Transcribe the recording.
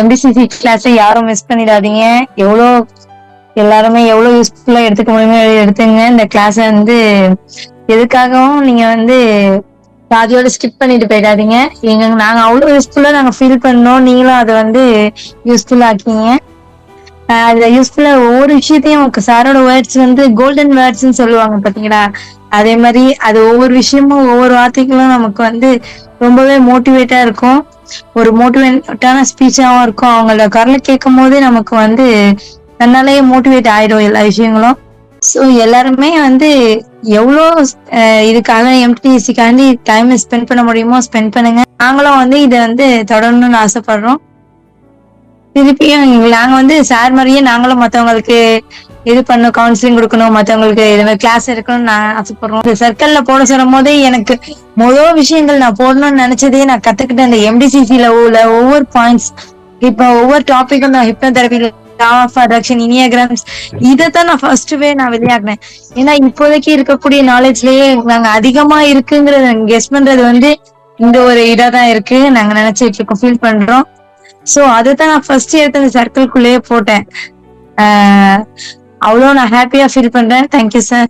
எம்பிசிசி கிளாஸை யாரும் மிஸ் பண்ணிடாதீங்க. எவ்வளோ எல்லாருமே எவ்வளவு யூஸ்ஃபுல்லா எடுத்துக்க முடியுமோ எடுத்துங்க. இந்த கிளாஸை வந்து எதுக்காகவும் நீங்க வந்து பாதியோட ஸ்கிப் பண்ணிட்டு போயிடாதீங்க. நாங்க அவ்வளவு யூஸ்ஃபுல்லா நாங்க ஃபீல் பண்ணோம். நீங்களும் அதை வந்து யூஸ்ஃபுல்லா ஆக்கிங்க. அதுல யூஸ்ஃபுல்லா ஒவ்வொரு விஷயத்தையும் சாரோட வேர்ட்ஸ் வந்து கோல்டன் வேர்ட்ஸ்ன்னு சொல்லுவாங்க பாத்தீங்களா, அதே மாதிரி அது ஒவ்வொரு விஷயமும் ஒவ்வொரு வார்த்தைகளும் நமக்கு வந்து ரொம்பவே மோட்டிவேட்டா இருக்கும். ஒரு மோட்டிவேட்டான ஸ்பீச்சாவும் இருக்கும். அவங்களோட குரலை கேட்கும் போதே நமக்கு வந்து தன்னாலேயே மோட்டிவேட் ஆயிடும் எல்லா விஷயங்களும். ஸோ எல்லாருமே வந்து எவ்வளோ இதுக்காக எம்டிஎஸ்சிக்காண்டி டைம் ஸ்பெண்ட் பண்ண முடியுமோ ஸ்பெண்ட் பண்ணுங்க. நாங்களும் வந்து இதை வந்து தொடரணும்னு ஆசைப்படுறோம். திருப்பியும் நாங்க வந்து சார் மாதிரியே நாங்களும் மத்தவங்களுக்கு இது பண்ணணும், கவுன்சிலிங் கொடுக்கணும், மத்தவங்களுக்கு இது மாதிரி கிளாஸ் எடுக்கணும்னு நான் ஆசைப்படுறோம். இந்த சர்க்கிள்ல போட சொல்லும் போதே எனக்கு முதல் விஷயங்கள் நான் போடணும்னு நினைச்சதே நான் கத்துக்கிட்டேன். இந்த எம்டிசிசில உள்ள ஒவ்வொரு பாயிண்ட்ஸ், இப்ப ஒவ்வொரு டாபிக்கும் நான் ஹிப்னோதெரபி, இனியாகிராம்ஸ், இதைத்தான் நான் ஃபர்ஸ்ட்வே நான் வெளியாகினேன். ஏன்னா இப்போதைக்கு இருக்கக்கூடிய நாலேஜ்லயே நாங்க அதிகமா இருக்குங்கிறத கெஸ் பண்றது வந்து இந்த ஒரு இதாதான் இருக்கு நாங்க நினைச்சிட்டு இருக்கோம், ஃபீல் பண்றோம். சோ அதைத்தான் நான் ஃபர்ஸ்ட் எடுத்து அந்த சர்க்கிள்குள்ளேயே போட்டேன். அவ்வளோ நான் ஹாப்பியா ஃபீல் பண்றேன். Thank you sir.